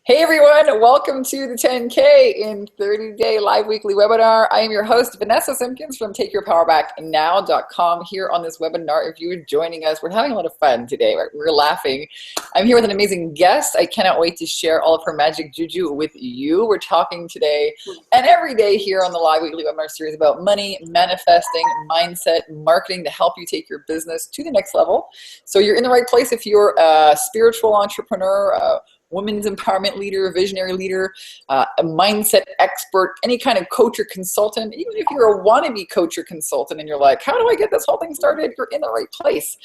Hey everyone, welcome to the 10K in 30-day live weekly webinar. I am your host, Vanessa Simpkins from TakeYourPowerBackNow.com here on this webinar. If you're joining us, we're having a lot of fun today. We're laughing. I'm here with an amazing guest. I cannot wait to share all of her magic juju with you. We're talking today and every day here on the live weekly webinar series about money, manifesting, mindset, marketing to help you take your business to the next level. So you're in the right place if you're a spiritual entrepreneur, women's empowerment leader, visionary leader, a mindset expert, any kind of coach or consultant. Even if you're a wannabe coach or consultant and you're like, how do I get this whole thing started? You're in the right place.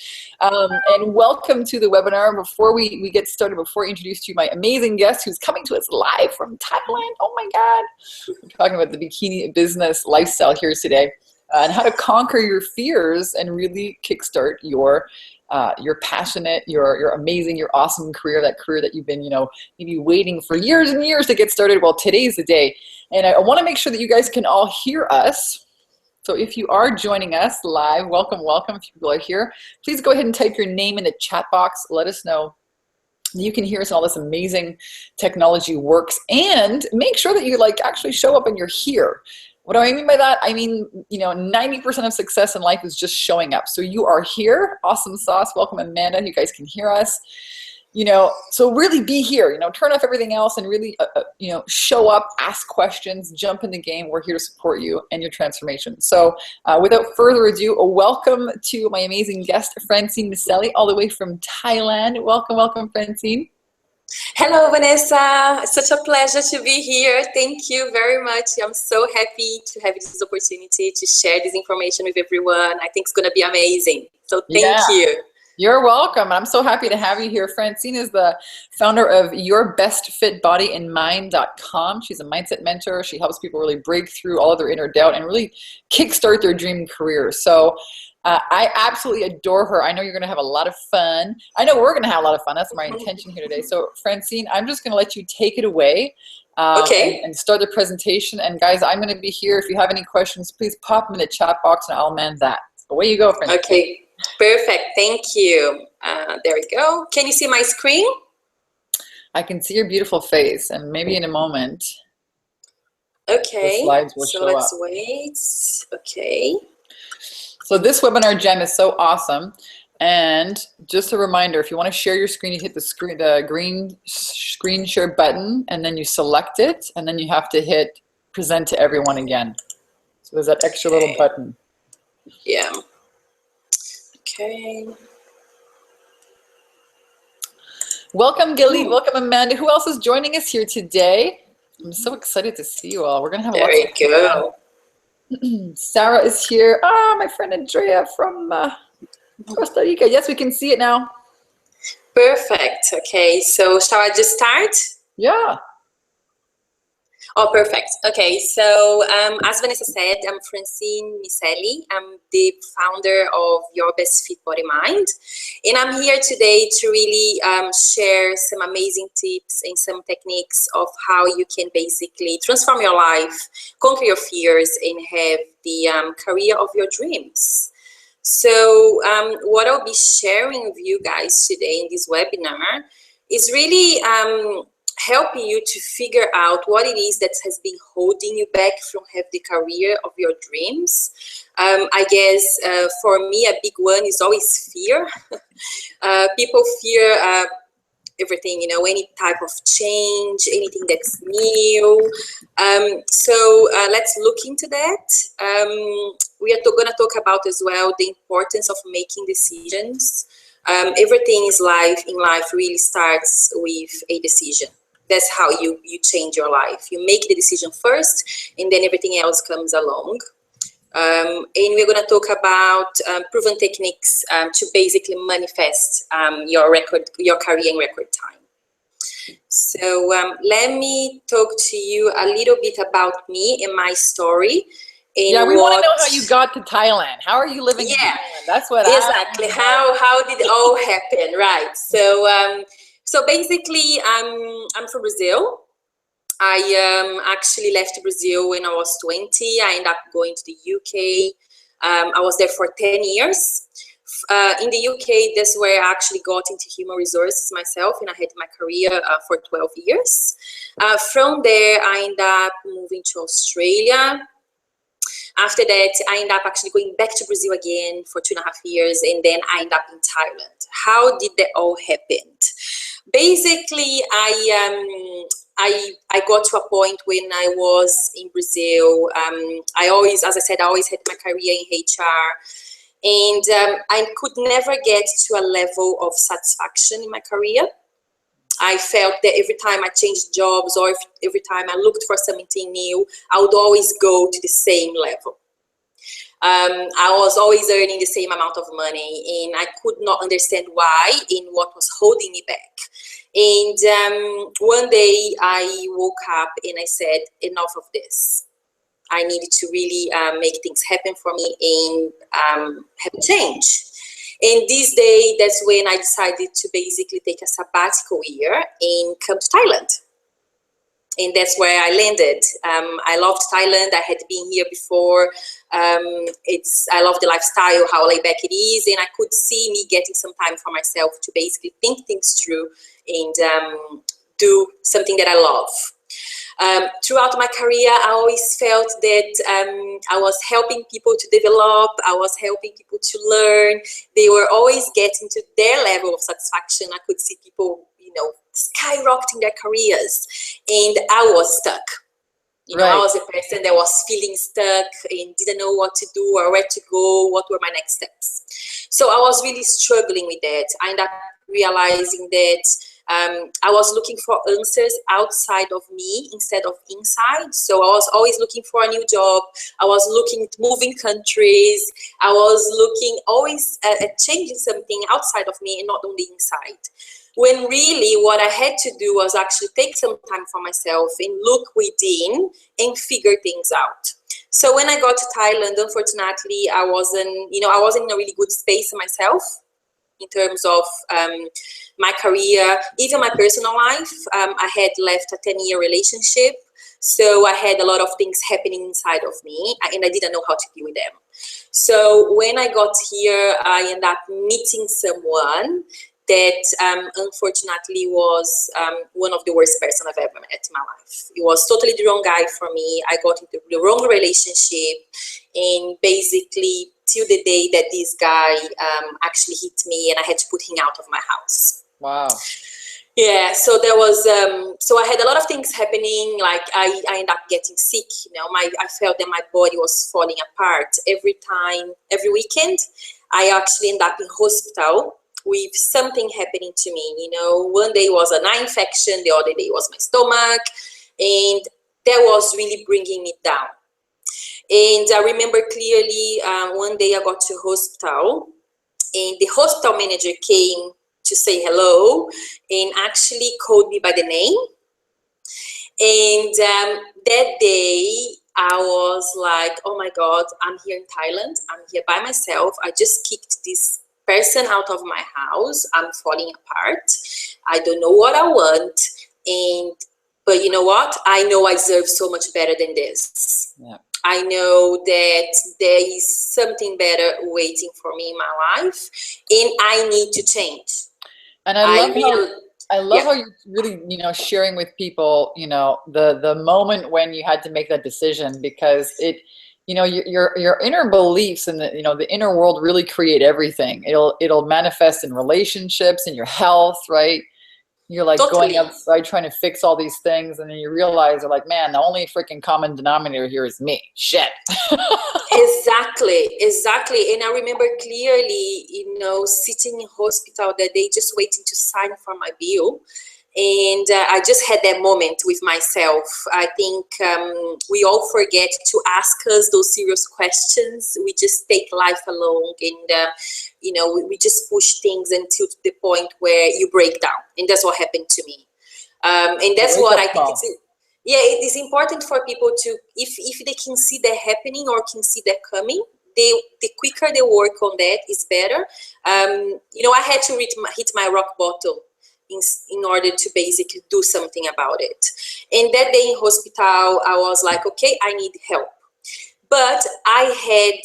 And welcome to the webinar. Before we get started, before I introduce to you my amazing guest who's coming to us live from Thailand. Oh my God. We're talking about the bikini business lifestyle here today and how to conquer your fears and really kickstart your passionate, your amazing, your awesome career, that career that you've been, maybe waiting for years and years to get started. Well, today's the day. And I want to make sure that you guys can all hear us. So if you are joining us live, welcome, welcome. If people are here, please go ahead and type your name in the chat box. Let us know you can hear us and all this amazing technology works. And make sure that you actually show up and you're here. What do I mean by that? I mean, 90% of success in life is just showing up. So you are here. Awesome sauce. Welcome, Amanda. You guys can hear us. So really be here. Turn off everything else and really, show up, ask questions, jump in the game. We're here to support you and your transformation. So without further ado, welcome to my amazing guest, Francine Miseli, all the way from Thailand. Welcome, welcome, Francine. Hello, Vanessa. Such a pleasure to be here. Thank you very much. I'm so happy to have this opportunity to share this information with everyone. I think it's going to be amazing. So thank you. You're welcome. I'm so happy to have you here. Francine is the founder of yourbestfitbodyandmind.com. She's a mindset mentor. She helps people really break through all of their inner doubt and really kickstart their dream career. So I absolutely adore her. I know you're going to have a lot of fun. I know we're going to have a lot of fun. That's my intention here today. So Francine, I'm just going to let you take it away and start the presentation. And guys, I'm going to be here. If you have any questions, please pop them in the chat box and I'll man that. Away you go, Francine. Okay, perfect. Thank you. There we go. Can you see my screen? I can see your beautiful face, and maybe in a moment. Okay, the slides will so show let's up. wait. Okay. So this webinar gem is so awesome. And just a reminder, if you want to share your screen, you hit the green screen share button, and then you select it, and then you have to hit present to everyone again. So there's that extra little button. Yeah. Okay. Welcome, Gilly. Welcome, Amanda. Who else is joining us here today? I'm so excited to see you all. We're going to have There lots of fun. go. Sarah is here. My friend Andrea from Costa Rica. Yes, we can see it now. Perfect. Okay, so shall I just start? Yeah. Oh, perfect. Okay, so as Vanessa said, I'm Francine Miseli. I'm the founder of Your Best Fit Body Mind. And I'm here today to really share some amazing tips and some techniques of how you can basically transform your life, conquer your fears, and have the career of your dreams. So what I'll be sharing with you guys today in this webinar is really helping you to figure out what it is that has been holding you back from having the career of your dreams. I guess for me, a big one is always fear. People fear everything, any type of change, anything that's new. So let's look into that. We are going to talk about as well the importance of making decisions. Everything in life really starts with a decision. That's how you change your life. You make the decision first, and then everything else comes along. And we're going to talk about proven techniques to basically manifest your career in record time. So let me talk to you a little bit about me and my story. Yeah, we want to know how you got to Thailand. How are you living in Thailand? That's what exactly. How did it all happen? Right. So basically, I'm from Brazil. I actually left Brazil when I was 20. I ended up going to the UK. I was there for 10 years. in the UK, that's where I actually got into human resources myself, and I had my career for 12 years. From there, I ended up moving to Australia. After that, I ended up actually going back to Brazil again for 2.5 years, and then I ended up in Thailand. How did that all happen? Basically, I got to a point when I was in Brazil. I always, as I said, I always had my career in HR, and I could never get to a level of satisfaction in my career. I felt that every time I changed jobs or every time I looked for something new, I would always go to the same level. I was always earning the same amount of money, and I could not understand why and what was holding me back. And one day I woke up and I said, enough of this. I needed to really make things happen for me and have a change. And this day, that's when I decided to basically take a sabbatical year and come to Thailand. And that's where I landed. I loved Thailand. I had been here before. I love the lifestyle, how laid back it is. And I could see me getting some time for myself to basically think things through and do something that I love. Throughout my career, I always felt that I was helping people to develop. I was helping people to learn. They were always getting to their level of satisfaction. I could see people, skyrocketing their careers, and I was stuck. I was a person that was feeling stuck and didn't know what to do or where to go, what were my next steps. So I was really struggling with that. I ended up realizing that I was looking for answers outside of me instead of inside. So I was always looking for a new job. I was looking at moving countries. I was looking always at changing something outside of me and not on the inside. When really what I had to do was actually take some time for myself and look within and figure things out. So when I got to Thailand, unfortunately, I wasn't in a really good space myself in terms of my career, even my personal life. I had left a 10-year relationship. So I had a lot of things happening inside of me, and I didn't know how to deal with them. So when I got here, I ended up meeting someone that unfortunately was one of the worst person I've ever met in my life. It was totally the wrong guy for me. I got into the wrong relationship, and basically till the day that this guy actually hit me and I had to put him out of my house. Wow. Yeah, so there was, so I had a lot of things happening. Like I ended up getting sick. I felt that my body was falling apart every weekend. I actually ended up in hospital with something happening to me. One day was an eye infection, the other day was my stomach, and that was really bringing me down. And I remember clearly one day I got to hospital, and the hospital manager came to say hello and actually called me by the name. And that day I was like, oh my God, I'm here in Thailand. I'm here by myself. I just kicked this person out of my house. I'm falling apart. I don't know what I want. But you know what? I know I deserve so much better than this. Yeah. I know that there is something better waiting for me in my life, and I need to change. And I love how you're really, sharing with people, the moment when you had to make that decision, because it, your inner beliefs and the inner world really create everything. It'll manifest in relationships, in your health, right? You're like totally. Going outside trying to fix all these things, and then you realize you're like, man, the only freaking common denominator here is me. Shit. Exactly. And I remember clearly, sitting in hospital that day, just waiting to sign for my bill. And I just had that moment with myself. I think we all forget to ask us those serious questions. We just take life along, and we just push things until to the point where you break down. And that's what happened to me. And that's what I think it is important for people to, if they can see that happening or can see that coming, the quicker they work on that is better. I had to hit my rock bottom in order to basically do something about it. And that day in hospital, I was like, okay, I need help. But I had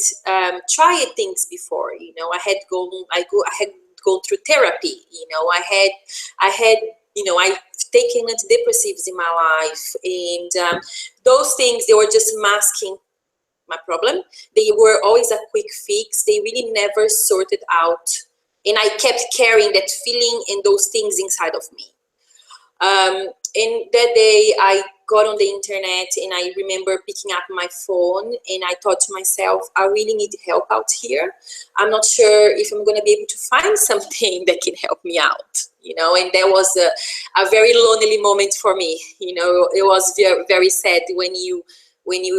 tried things before. I had gone through therapy. I've taken antidepressives in my life, and those things, they were just masking my problem. They were always a quick fix. They really never sorted out, and I kept carrying that feeling and those things inside of me. And that day I got on the internet, and I remember picking up my phone, and I thought to myself, I really need help out here. I'm not sure if I'm going to be able to find something that can help me out, and that was a very lonely moment for me. It was very, very sad when you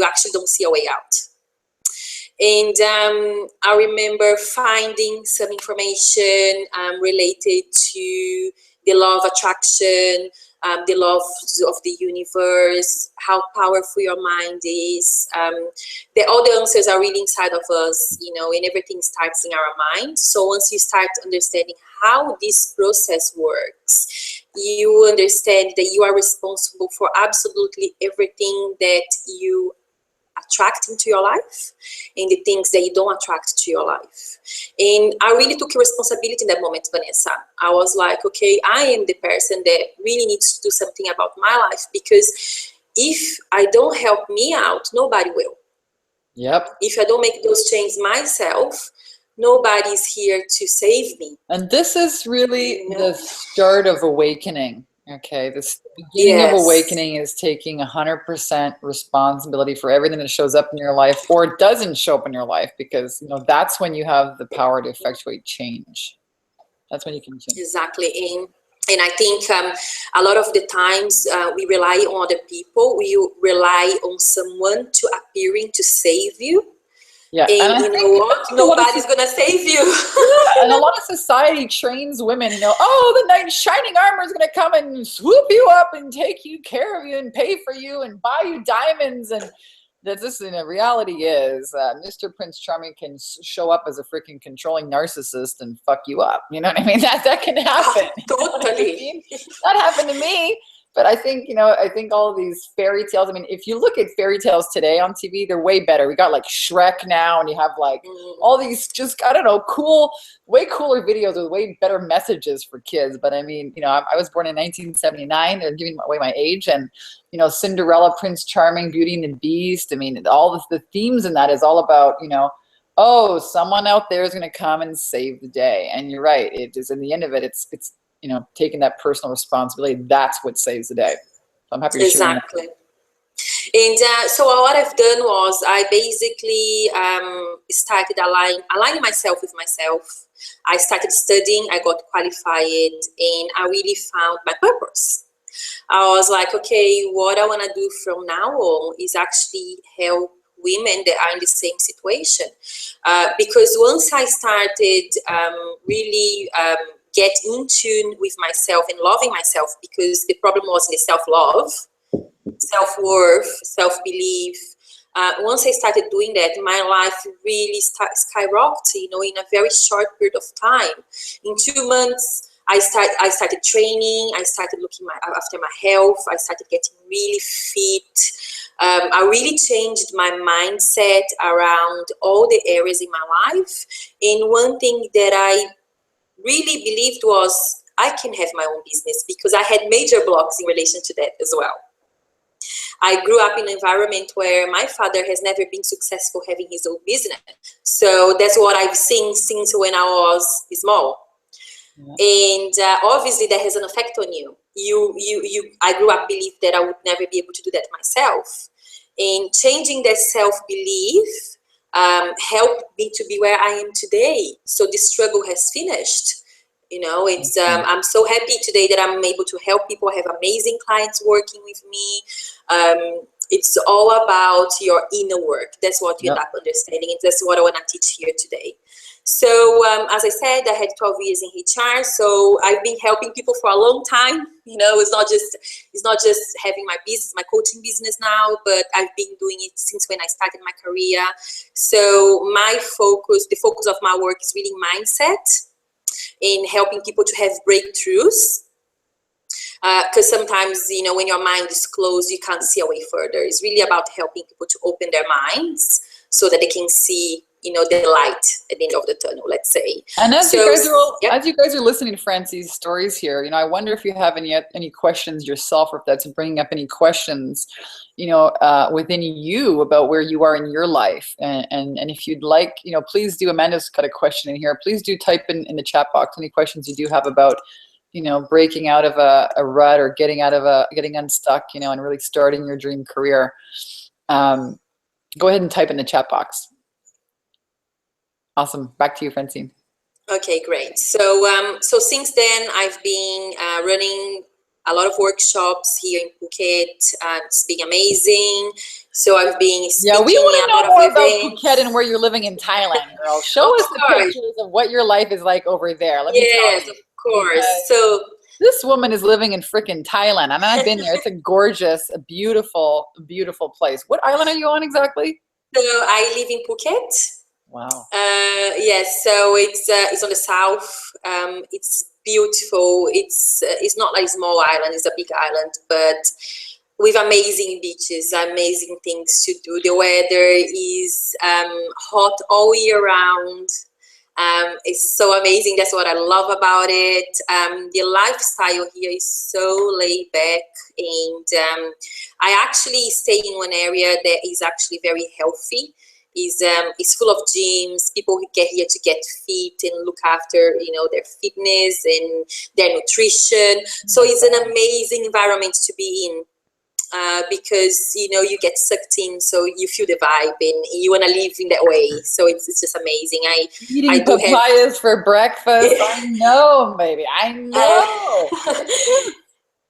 actually don't see a way out. And I remember finding some information related to the law of attraction, the law of the universe, how powerful your mind is. All the answers are really inside of us, and everything starts in our mind. So once you start understanding how this process works, you understand that you are responsible for absolutely everything that you attract into your life and the things that you don't attract to your life. And I really took responsibility in that moment, Vanessa. I was like, okay, I am the person that really needs to do something about my life, because if I don't help me out, nobody will. Yep. If I don't make those changes myself, nobody's here to save me. And this is really the start of awakening. Okay, the beginning of awakening is taking 100% responsibility for everything that shows up in your life or doesn't show up in your life, because that's when you have the power to effectuate change. That's when you can change. Exactly. And I think a lot of the times we rely on other people. We rely on someone to appearing to save you. Yeah, and you know what? Nobody's gonna save you. Yeah, and a lot of society trains women, oh, the knight in shining armor is gonna come and swoop you up and take care of you and pay for you and buy you diamonds. And that this, reality is, Mr. Prince Charming can show up as a freaking controlling narcissist and fuck you up. You know what I mean? That can happen. Totally. That happened to me. But I think, I think all of these fairy tales, if you look at fairy tales today on TV, they're way better. We got like Shrek now, and you have like all these just, I don't know, way cooler videos with way better messages for kids. But I was born in 1979. They're giving away my age. And, Cinderella, Prince Charming, Beauty and the Beast. All the themes in that is all about, oh, someone out there is going to come and save the day. And you're right. It is, in the end of it, it's taking that personal responsibility. That's what saves the day. So I'm happy to share that. Exactly. And so what I've done was I basically started aligning myself with myself. I started studying, I got qualified, and I really found my purpose. I was like, okay, what I want to do from now on is actually help women that are in the same situation. Because once I started really get in tune with myself and loving myself, because the problem was in the self-love, self-worth, self-belief. Once I started doing that, my life really skyrocketed, in a very short period of time. In 2 months, I started training. I started looking after my health. I started getting really fit. I really changed my mindset around all the areas in my life. And one thing that I really believed was I can have my own business, because I had major blocks in relation to that as well. I grew up in an environment where my father has never been successful having his own business. So that's what I've seen since when I was small. And obviously that has an effect on you. I grew up believing that I would never be able to do that myself. And changing that self-belief helped me to be where I am today. So the struggle has finished. It's I'm so happy today that I'm able to help people. I have amazing clients working with me. It's all about your inner work. That's what you end up understanding, and that's what I want to teach here today. So as I said, I had 12 years in HR, so I've been helping people for a long time. It's not just having my business, my coaching business now, but I've been doing it since when I started my career. So the focus of my work is really mindset, in helping people to have breakthroughs. Because sometimes, when your mind is closed, you can't see a way further. It's really about helping people to open their minds so that they can see, the light at the end of the tunnel, let's say. And as So, you guys are listening to Francie's stories here, I wonder if you have any questions yourself, or if that's bringing up any questions, within you about where you are in your life. And if you'd like, please do. Amanda's got a question in here. Please do type in the chat box any questions you do have about, breaking out of a rut, or getting unstuck, and really starting your dream career. Go ahead and type in the chat box. Awesome. Back to you, Francine. Okay, great. So since then, I've been running a lot of workshops here in Phuket. It's been amazing. So I've been speaking. Yeah, we want to know more about Phuket and where you're living in Thailand, girl. Show us the pictures of what your life is like over there. Let me tell you. Of course. So this woman is living in freaking Thailand. I mean, I've been there. It's a gorgeous, a beautiful, beautiful place. What island are you on exactly? So I live in Phuket. Wow. Yes, so it's on the south. It's beautiful. It's not like a small island. It's a big island, but with amazing beaches, amazing things to do. The weather is hot all year round. It's so amazing. That's what I love about it. The lifestyle here is so laid back, and I actually stay in one area that is actually very healthy. Is full of gyms. People who get here to get fit and look after, their fitness and their nutrition. So it's an amazing environment to be in, because you get sucked in, so you feel the vibe and you want to live in that way. So it's just amazing. Eating papayas for breakfast. I know, baby. I know.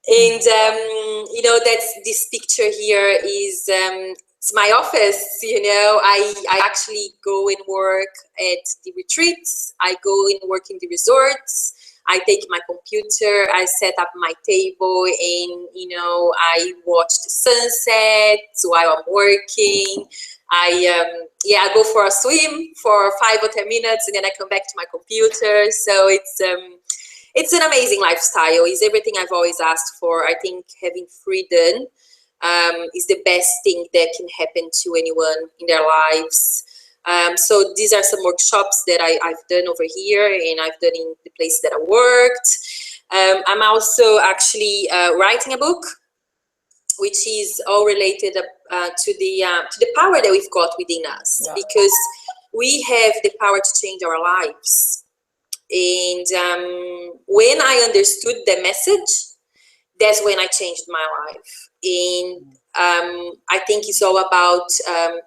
And that's this picture here is. It's my office, I actually go and work at the retreats. I go and work in the resorts. I take my computer, I set up my table, and, I watch the sunsets while I'm working. I go for a swim for 5 or 10 minutes, and then I come back to my computer. So it's an amazing lifestyle. It's everything I've always asked for. I think having freedom is the best thing that can happen to anyone in their lives. So these are some workshops that I've done over here, and I've done in the places that I worked. I'm also actually writing a book, which is all related to the power that we've got within us, because we have the power to change our lives. And when I understood the message, that's when I changed my life. And I think it's all about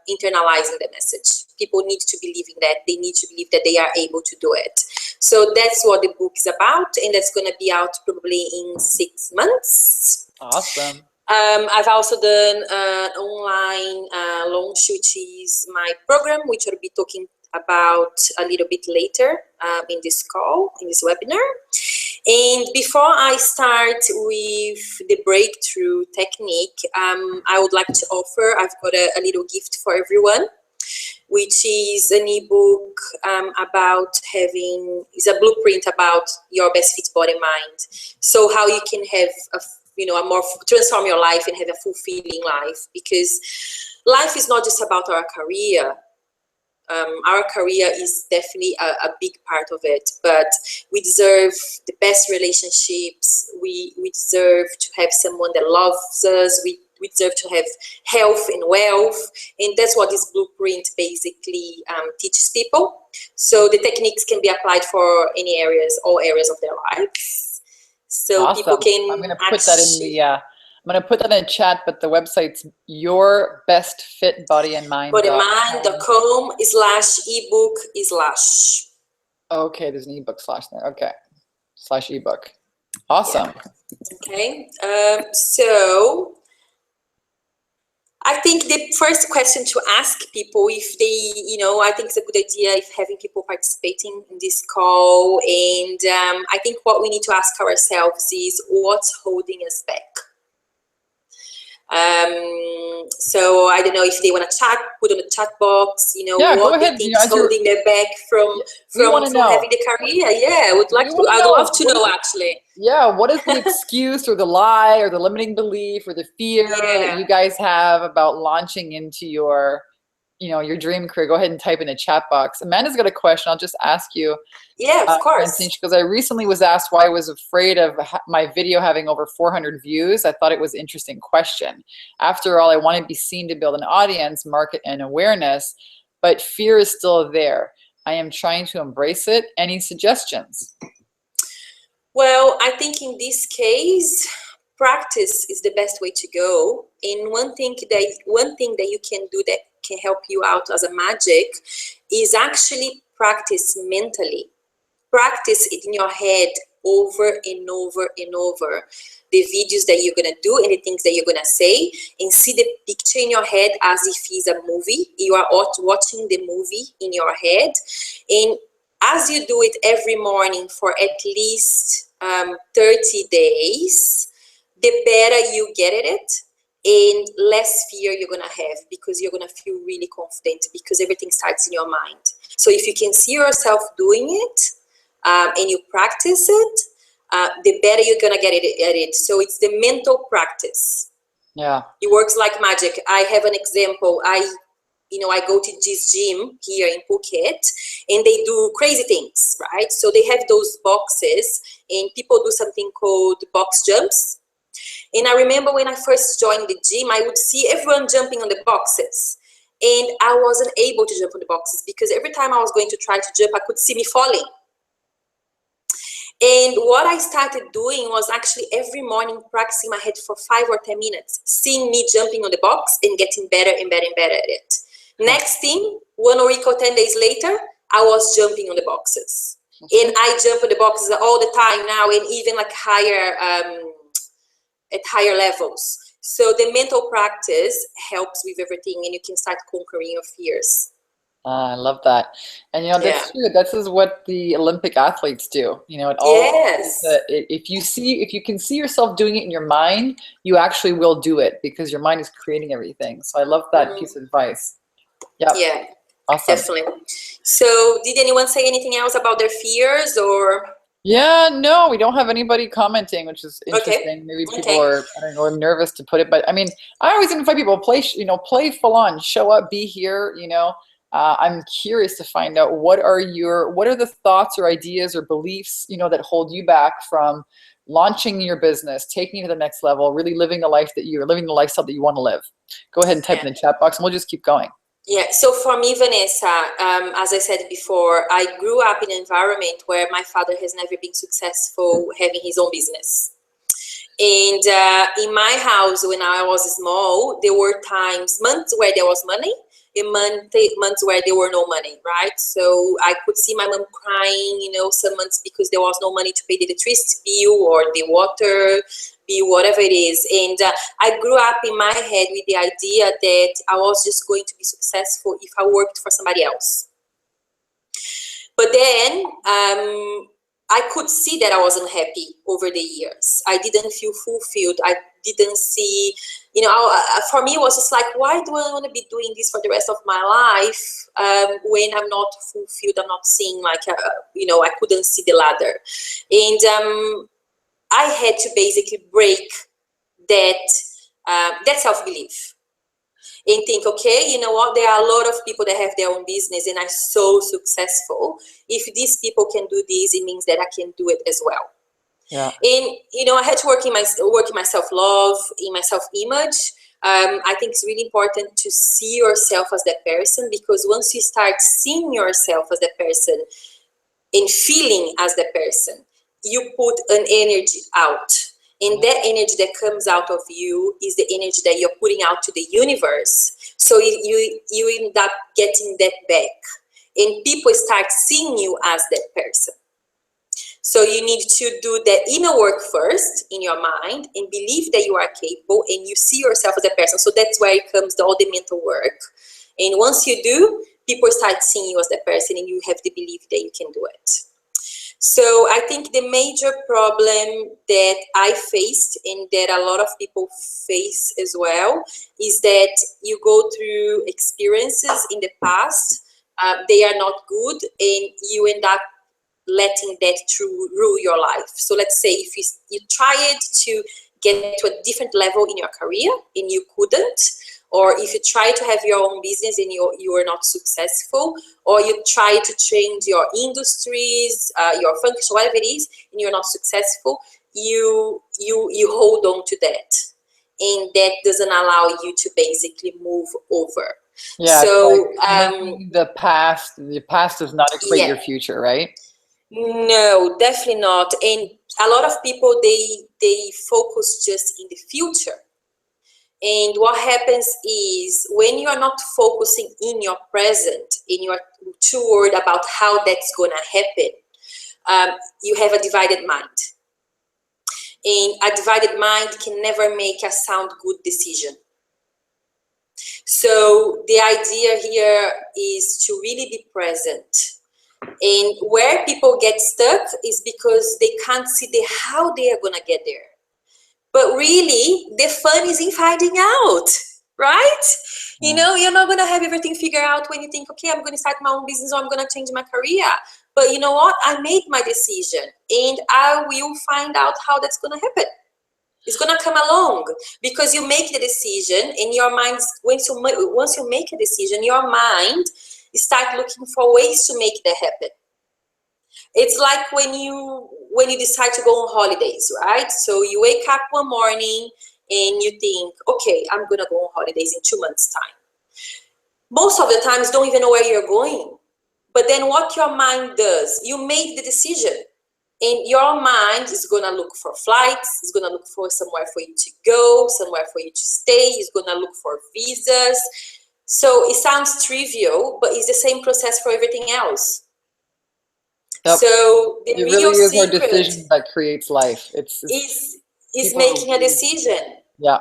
internalizing the message. People need to believe in that. They need to believe that they are able to do it. So that's what the book is about, and that's going to be out probably in 6 months. Awesome. I've also done an online launch, which is my program, which I'll be talking about a little bit later in this call, in this webinar. And before I start with the breakthrough technique, I would like to offer, I've got a little gift for everyone, which is an ebook is a blueprint about your best fit body mind. So how you can have transform your life and have a fulfilling life, because life is not just about our career. Our career is definitely a big part of it, but we deserve the best relationships. We deserve to have someone that loves us. We deserve to have health and wealth, and that's what this blueprint basically teaches people. So the techniques can be applied for all areas of their lives. So awesome. People can. I'm going to put that in the. I'm going to put that in the chat, but the website's yourbestfitbodyandmind.com. Bodyandmind.com/ebook/. Okay, there's an ebook / there. Okay, /ebook. Awesome. Yeah. Okay, so I think the first question to ask people, if they, I think it's a good idea if having people participating in this call, and I think what we need to ask ourselves is what's holding us back. So I don't know if they want to chat, put on the chat box, what they think is holding them back from having the career. Yeah, I would love to know actually. Yeah, what is the excuse or the lie or the limiting belief or the fear that you guys have about launching into your your dream career, go ahead and type in the chat box. Amanda's got a question. I'll just ask you. Yeah, of Francine, course. she goes, I recently was asked why I was afraid of my video having over 400 views. I thought it was an interesting question. After all, I want to be seen to build an audience, market, and awareness, but fear is still there. I am trying to embrace it. Any suggestions? Well, I think in this case, practice is the best way to go. And one thing that you can do that can help you out as a magic is actually practice mentally. Practice it in your head over and over and over. The videos that you're gonna do and the things that you're gonna say, and see the picture in your head as if it's a movie. You are watching the movie in your head, and as you do it every morning for at least 30 days, the better you get at it and less fear you're going to have, because you're going to feel really confident, because everything starts in your mind. So if you can see yourself doing it and you practice it, the better you're going to get at it. So it's the mental practice. Yeah. It works like magic. I have an example. I go to this gym here in Phuket, and they do crazy things, right? So they have those boxes, and people do something called box jumps. And I remember when I first joined the gym, I would see everyone jumping on the boxes. And I wasn't able to jump on the boxes because every time I was going to try to jump, I could see me falling. And what I started doing was actually every morning practicing my head for 5 or 10 minutes, seeing me jumping on the box and getting better and better and better at it. Next thing, 1 week or 10 days later, I was jumping on the boxes. And I jump on the boxes all the time now, and even like at higher levels. So the mental practice helps with everything, and you can start conquering your fears. I love that. And that's true. This is what the Olympic athletes do. It all Yes. if you can see yourself doing it in your mind, you actually will do it, because your mind is creating everything. So I love that piece of advice. Yep. Yeah. Awesome. Definitely. So did anyone say anything else about their fears, or? Yeah, no, we don't have anybody commenting, which is interesting. Okay. Maybe people are, I don't know, nervous to put it, but I mean, I always invite people to play full on, show up, be here. I'm curious to find out what are the thoughts or ideas or beliefs, that hold you back from launching your business, taking it to the next level, really living the lifestyle that you want to live. Go ahead and type in the chat box, and we'll just keep going. Yeah, so for me, Vanessa, as I said before, I grew up in an environment where my father has never been successful having his own business. And in my house, when I was small, there were months where there was money, and months where there were no money, right? So I could see my mom crying, some months because there was no money to pay the electricity bill or the water bill, whatever it is. And I grew up in my head with the idea that I was just going to be successful if I worked for somebody else. But then I could see that I wasn't happy over the years. I didn't feel fulfilled. I didn't see, for me it was just like, why do I want to be doing this for the rest of my life when I'm not fulfilled? I'm not seeing I couldn't see the ladder. And I had to basically break that self-belief and think, okay, you know what, there are a lot of people that have their own business and are so successful. If these people can do this, it means that I can do it as well. Yeah. And I had to work in my self-love, in my self-image. I think it's really important to see yourself as that person, because once you start seeing yourself as that person and feeling as that person, you put an energy out. And that energy that comes out of you is the energy that you're putting out to the universe. So you end up getting that back. And people start seeing you as that person. So you need to do that inner work first in your mind and believe that you are capable and you see yourself as a person. So that's where it comes all the mental work. And once you do, people start seeing you as that person and you have the belief that you can do it. So I think the major problem that I faced and that a lot of people face as well is that you go through experiences in the past, they are not good, and you end up letting that rule your life. So let's say if you tried to get to a different level in your career and you couldn't, or if you try to have your own business and you are not successful, or you try to change your industries, your function, whatever it is, and you're not successful, you hold on to that, and that doesn't allow you to basically move over. Yeah, So it's like making the past does not equate your yeah, future, right? no, definitely not. And a lot of people, they focus just in the future. And what happens is when you are not focusing in your present, and you are too worried about how that's going to happen, you have a divided mind. And a divided mind can never make a sound good decision. So the idea here is to really be present. And where people get stuck is because they can't see how they are going to get there. But really, the fun is in finding out, right? You know, you're not going to have everything figured out when you think, okay, I'm going to start my own business, or I'm going to change my career. But you know what? I made my decision, and I will find out how that's going to happen. It's going to come along, because you make the decision, and your mind, once you make a decision, your mind start looking for ways to make that happen. It's like when you decide to go on holidays, right? So you wake up one morning and you think, okay, I'm going to go on holidays in 2 months' time. Most of the times, don't even know where you're going. But then what your mind does, you made the decision. And your mind is going to look for flights, it's going to look for somewhere for you to go, somewhere for you to stay, it's going to look for visas. So it sounds trivial, but it's the same process for everything else. Yep. So the it real really is our secret decision that creates life. It's is making a decision. Yeah.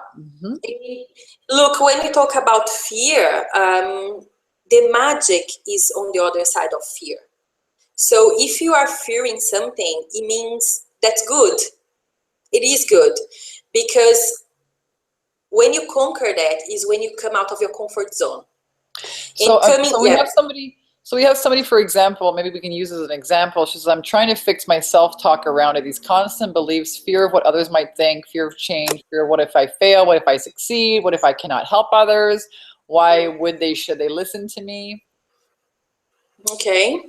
Look, when we talk about fear, the magic is on the other side of fear. So if you are fearing something, it means that's good. It is good, because when you conquer that is when you come out of your comfort zone. So we have somebody, for example, maybe we can use as an example. She says, I'm trying to fix my self-talk around it. These constant beliefs, fear of what others might think, fear of change, fear of what if I fail, what if I succeed, what if I cannot help others? Why should they listen to me? Okay.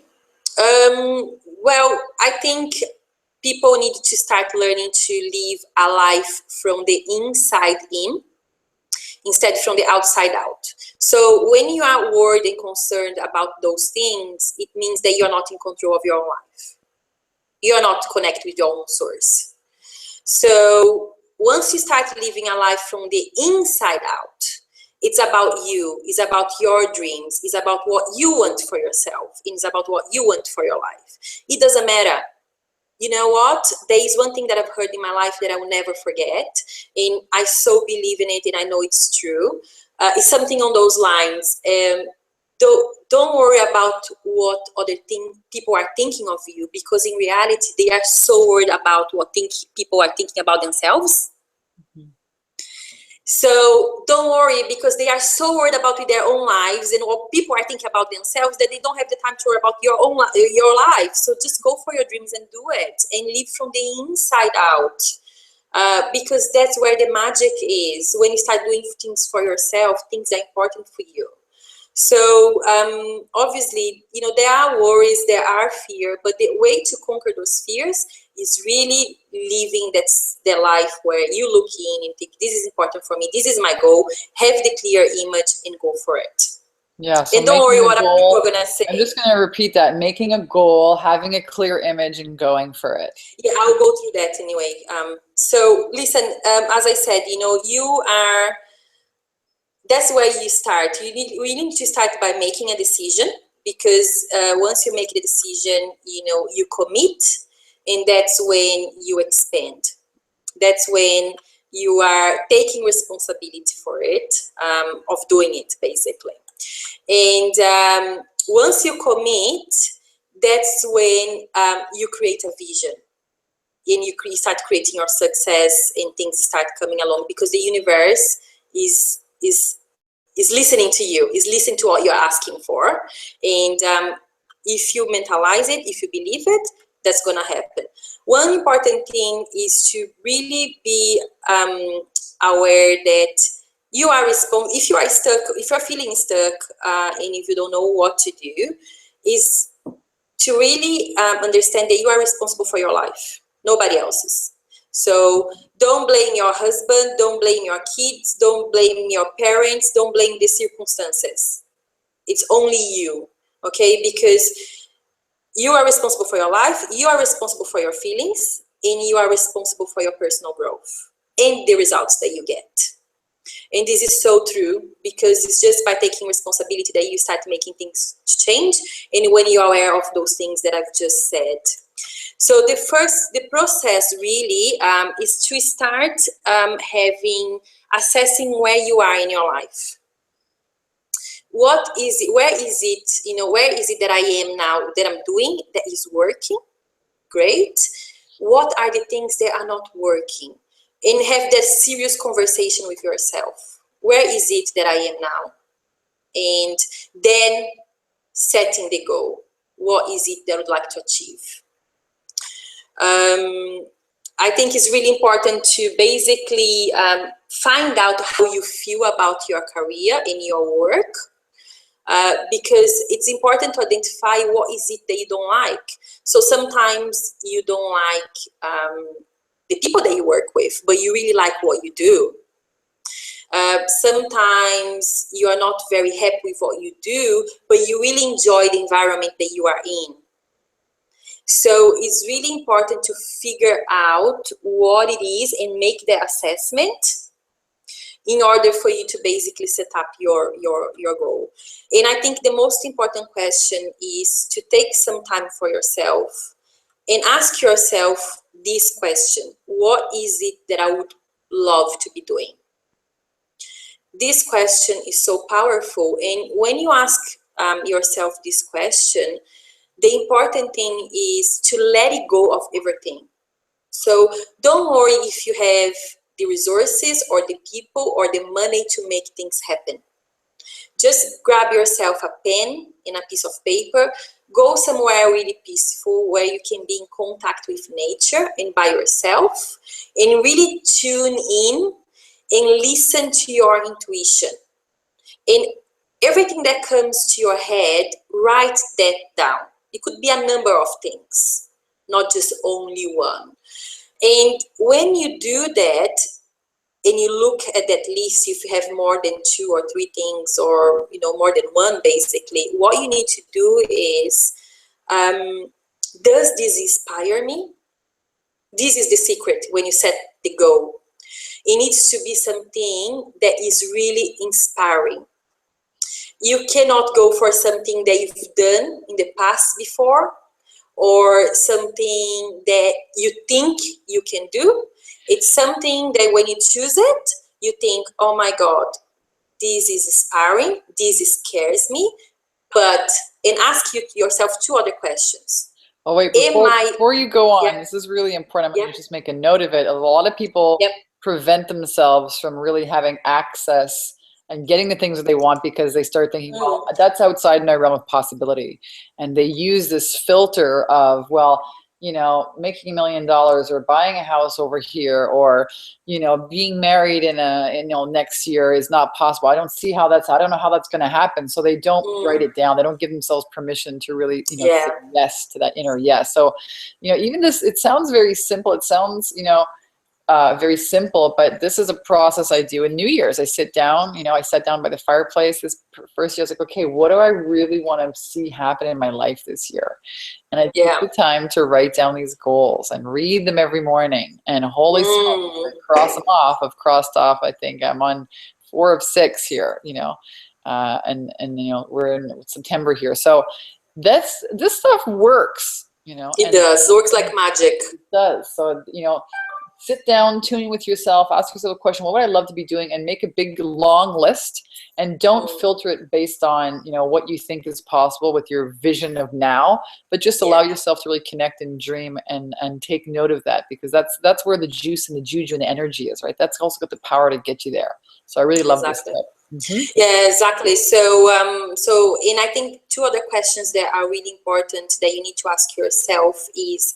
Well, I think people need to start learning to live a life from the inside in, instead from the outside out. So when you are worried and concerned about those things, it means that you're not in control of your own life. You're not connected with your own source. So once you start living a life from the inside out, it's about you, it's about your dreams, it's about what you want for yourself, it's about what you want for your life. It doesn't matter. You know what? There is one thing that I've heard in my life that I will never forget, and I so believe in it, and I know it's true. It's something on those lines. Don't worry about what other people are thinking of you, because in reality, they are so worried about what people are thinking about themselves. So don't worry, because they are so worried about their own lives and what people are thinking about themselves that they don't have the time to worry about your life. So just go for your dreams and do it, and live from the inside out, because that's where the magic is. When you start doing things for yourself, things are important for you. So obviously, you know, there are worries, there are fear, but the way to conquer those fears is really living the life where you look in and think, this is important for me, this is my goal, have the clear image and go for it. Yeah, so and don't worry what people are gonna say. I'm just gonna repeat that: making a goal, having a clear image, and going for it. Yeah, I'll go through that anyway. So listen, as I said, you know, that's where you start. We need to start by making a decision, because once you make the decision, you know, you commit, and that's when you expand. That's when you are taking responsibility for it, of doing it, basically. And once you commit, that's when you create a vision, and you start creating your success, and things start coming along, because the universe is listening to you, is listening to what you're asking for. And if you mentalize it, if you believe it, that's gonna happen. One important thing is to really be aware that you are responsible. If you are stuck, if you're feeling stuck, and if you don't know what to do, is to really understand that you are responsible for your life, nobody else's. So don't blame your husband, don't blame your kids, don't blame your parents, don't blame the circumstances. It's only you, okay? Because you are responsible for your life, you are responsible for your feelings, and you are responsible for your personal growth and the results that you get. And this is so true, because it's just by taking responsibility that you start making things change, and when you're aware of those things that I've just said. So the process really is to start assessing where you are in your life. What is it, where is it that I am now, that I'm doing, that is working? Great. What are the things that are not working? And have that serious conversation with yourself. Where is it that I am now? And then setting the goal. What is it that I would like to achieve? I think it's really important to basically find out how you feel about your career and your work. Because it's important to identify what is it that you don't like. So sometimes you don't like the people that you work with, but you really like what you do. Sometimes you are not very happy with what you do, but you really enjoy the environment that you are in. So it's really important to figure out what it is and make the assessment in order for you to basically set up your goal. And I think the most important question is to take some time for yourself and ask yourself this question: what is it that I would love to be doing? This question is so powerful, and when you ask yourself this question, the important thing is to let it go of everything. So don't worry if you have the resources or the people or the money to make things happen. Just grab yourself a pen and a piece of paper, go somewhere really peaceful where you can be in contact with nature and by yourself, and really tune in and listen to your intuition. And everything that comes to your head, write that down. It could be a number of things, not just only one. And when you do that, and you look at that list, if you have more than 2 or 3 things, or more than one, basically, what you need to do is, does this inspire me? This is the secret when you set the goal. It needs to be something that is really inspiring. You cannot go for something that you've done in the past before, or something that you think you can do. It's something that when you choose it, you think, oh my God, this is inspiring, this scares me. And ask yourself 2 other questions. Oh wait, before you go on, this is really important. I'm going to just make a note of it. A lot of people prevent themselves from really having access and getting the things that they want because they start thinking, well, that's outside my realm of possibility. And they use this filter of, well, making $1 million or buying a house over here, or, being married in next year is not possible. I don't know how that's going to happen. So they don't write it down. They don't give themselves permission to really, say yes to that inner yes. So, even this, it sounds very simple. It sounds, very simple, but this is a process I do in New Year's. I sit down, I sat down by the fireplace this first year. I was like, okay, what do I really want to see happen in my life this year? And I take the time to write down these goals and read them every morning. And holy smokes, cross them off. I've crossed off, I think I'm on 4 of 6 here, and we're in September here. So this stuff works, It does. It works like magic. It does. So, sit down, tune in with yourself, ask yourself a question: what would I love to be doing? And make a big, long list, and don't filter it based on, what you think is possible with your vision of now, but just allow yourself to really connect and dream and take note of that, because that's where the juice and the juju and the energy is, right? That's also got the power to get you there. So I really love this stuff. Yeah, exactly. So, and I think 2 other questions that are really important that you need to ask yourself is,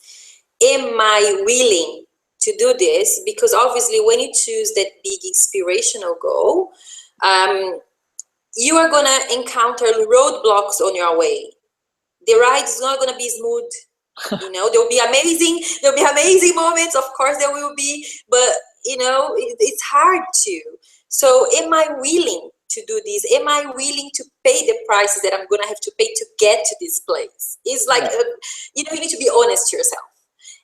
am I willing to do this, because obviously when you choose that big inspirational goal, you are going to encounter roadblocks on your way. The ride is not going to be smooth. There'll be amazing moments, of course there will be, but it's hard to. So am I willing to do this? Am I willing to pay the prices that I'm gonna have to pay to get to this place? It's like you need to be honest to yourself.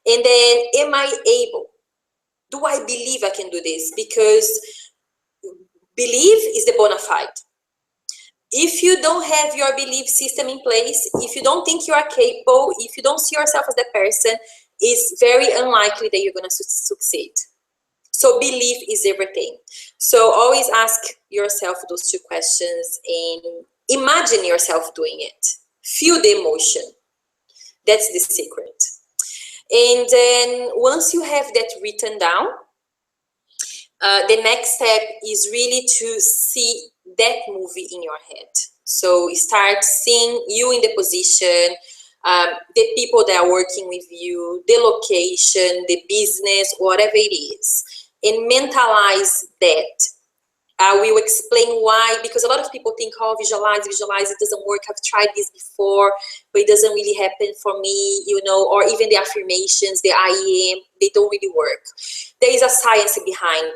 And then, am I able? Do I believe I can do this? Because belief is the bona fide. If you don't have your belief system in place, if you don't think you are capable, if you don't see yourself as that person, it's very unlikely that you're going to succeed. So belief is everything. So always ask yourself those two questions and imagine yourself doing it. Feel the emotion. That's the secret. And then once you have that written down, the next step is really to see that movie in your head. So start seeing you in the position, the people that are working with you, the location, the business, whatever it is, and mentalize that. I will explain why, because a lot of people think, oh, visualize, it doesn't work. I've tried this before, but it doesn't really happen for me, or even the affirmations, the I am, they don't really work. There is a science behind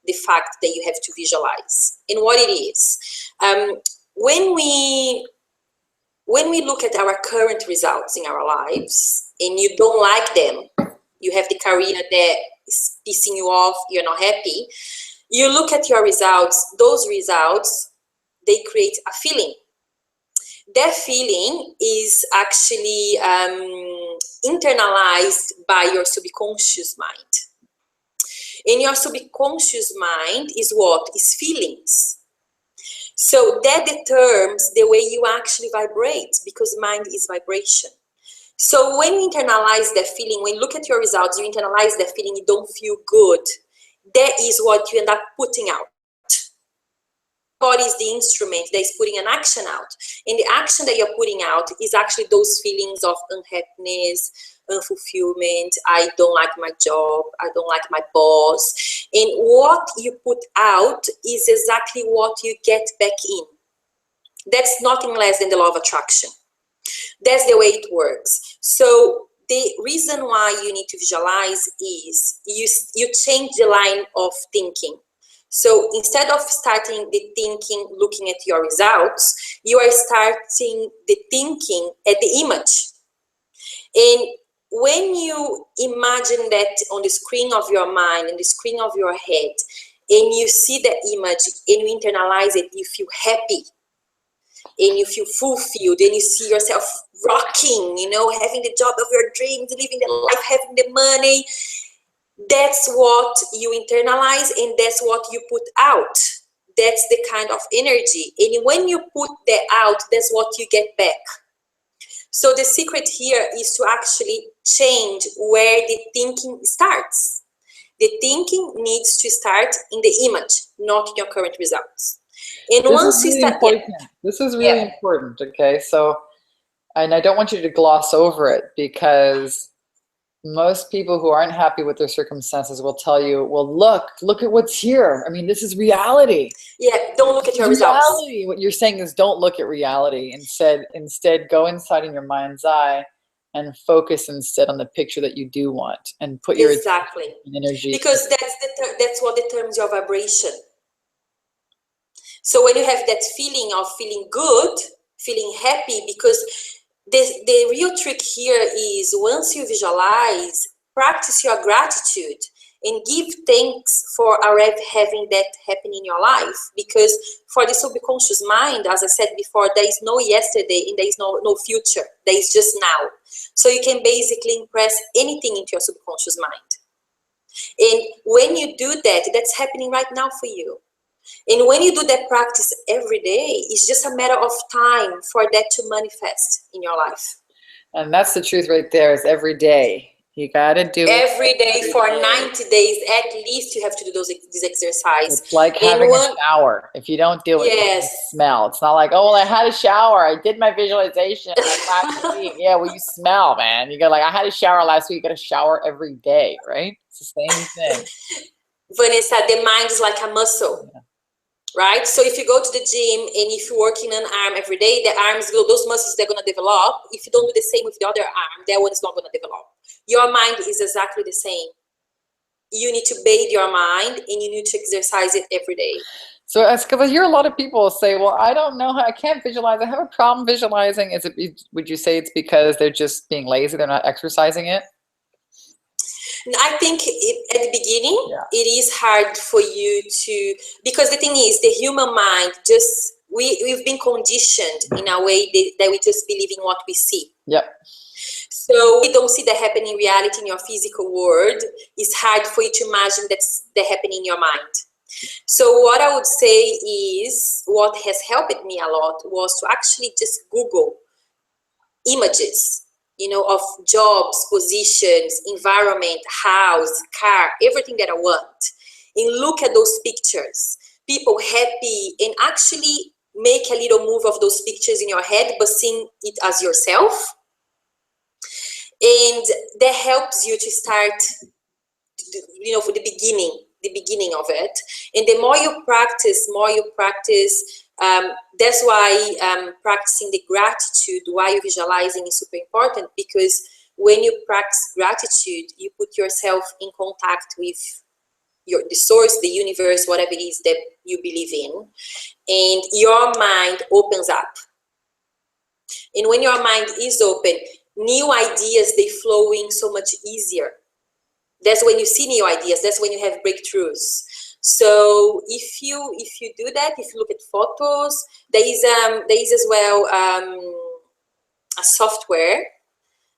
the fact that you have to visualize, and what it is. When we look at our current results in our lives and you don't like them, you have the career that is pissing you off, you're not happy, you look at your results, those results, they create a feeling. That feeling is actually internalized by your subconscious mind. And your subconscious mind is what? Is feelings. So that determines the way you actually vibrate, because mind is vibration. So when you internalize that feeling, when you look at your results, you internalize that feeling, you don't feel good. That is what you end up putting out. Body is the instrument that is putting an action out. And the action that you're putting out is actually those feelings of unhappiness, unfulfillment, I don't like my job, I don't like my boss. And what you put out is exactly what you get back in. That's nothing less than the law of attraction. That's the way it works. So the reason why you need to visualize is you change the line of thinking. So instead of starting the thinking looking at your results, you are starting the thinking at the image. And when you imagine that on the screen of your mind and the screen of your head, and you see the image and you internalize it, you feel happy and you feel fulfilled and you see yourself rocking, having the job of your dreams, living the life, having the money. That's what you internalize and that's what you put out. That's the kind of energy. And when you put that out, that's what you get back. So the secret here is to actually change where the thinking starts. The thinking needs to start in the image, not in your current results. And once you start, this is really important. Okay, so, and I don't want you to gloss over it, because most people who aren't happy with their circumstances will tell you, well, look at what's here. I mean, this is reality. Yeah, don't look at your results. Reality. What you're saying is don't look at reality. Instead, go inside in your mind's eye and focus instead on the picture that you do want, and put your energy. Because that's what determines your vibration. So when you have that feeling of feeling good, feeling happy, because the real trick here is once you visualize, practice your gratitude and give thanks for already having that happen in your life. Because for the subconscious mind, as I said before, there is no yesterday and there is no future. There is just now. So you can basically impress anything into your subconscious mind. And when you do that, that's happening right now for you. And when you do that practice every day, it's just a matter of time for that to manifest in your life. And that's the truth right there, is every day. You gotta do it Every day every for day. 90 days at least. You have to do this exercise. It's like And having a shower. If you don't do it, you yes. smell. It's not like, oh, well, I had a shower. I did my visualization like last week. Yeah, well, you smell, man. You go like, I had a shower last week. You got to shower every day, right? It's the same thing. Vanessa, the mind is like a muscle. Yeah. Right? So if you go to the gym and if you're working an arm every day, the arms, those muscles, they're going to develop. If you don't do the same with the other arm, that one is not going to develop. Your mind is exactly the same. You need to bathe your mind and you need to exercise it every day. So because I hear a lot of people say, well, I don't know how, I can't visualize. I have a problem visualizing. Would you say it's because they're just being lazy? They're not exercising it? I think at the beginning, Yeah. it is hard for you to, because the thing is, the human mind we've been conditioned in a way that we just believe in what we see. Yep. So we don't see that happening in reality in your physical world. It's hard for you to imagine that happening in your mind. So what I would say is, what has helped me a lot was to actually just Google images, of jobs, positions, environment, house, car, everything that I want, and look at those pictures, people happy, and actually make a little move of those pictures in your head, but seeing it as yourself. And that helps you to start, for the beginning of it. And the more you practice, that's why practicing the gratitude while you're visualizing is super important, because when you practice gratitude, you put yourself in contact with the source, the universe, whatever it is that you believe in, and your mind opens up. And when your mind is open, new ideas, they flow in so much easier. That's when you see new ideas. That's when you have breakthroughs. So if you do that, if you look at photos, there is as well a software.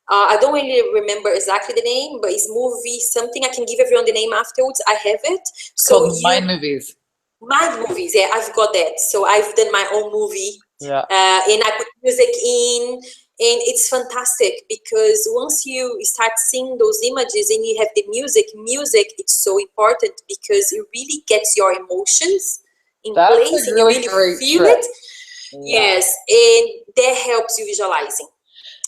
I don't really remember exactly the name, but it's movie something. I can give everyone the name afterwards. I have it. So Called Mind Movies. Mind Movies, yeah, I've got that. So I've done my own movie. Yeah. And I put music in, and it's fantastic, because once you start seeing those images and you have the music, it's so important, because it really gets your emotions in place, and really you really feel trick. it. Yeah. Yes, and that helps you visualizing.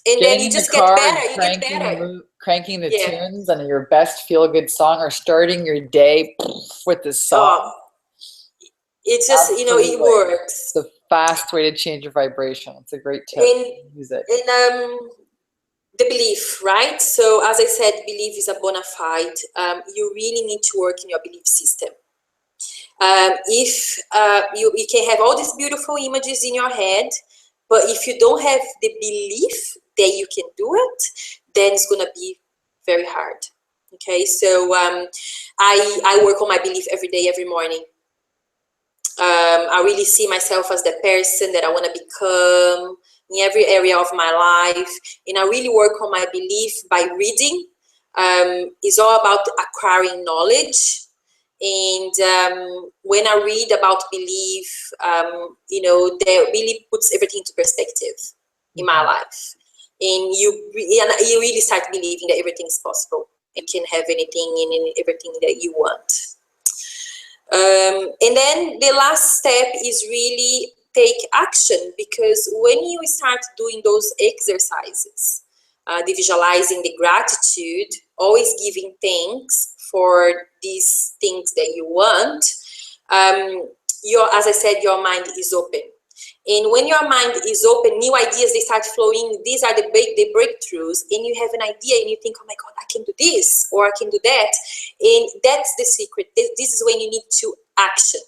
And Getting then you just get better, you get better. Cranking the tunes and your best feel-good song, or starting your day with the song. It's just, Absolutely. it works. It's a fast way to change your vibration. It's a great tip. Music. The belief, right? So as I said, belief is a bona fide. You really need to work in your belief system. If you can have all these beautiful images in your head, but if you don't have the belief that you can do it, then it's gonna be very hard. Okay, so I work on my belief every day, every morning. I really see myself as the person that I want to become in every area of my life, and I really work on my belief by reading. It's all about acquiring knowledge, and when I read about belief, that really puts everything into perspective in my life, and you really start believing that everything is possible. You can have anything and everything that you want. And then the last step is really take action, because when you start doing those exercises, the visualizing, the gratitude, always giving thanks for these things that you want, as I said, your mind is open. And when your mind is open, new ideas, they start flowing. These are the breakthroughs, and you have an idea and you think, oh my God, I can do this, or I can do that. And that's the secret. This is when you need to action,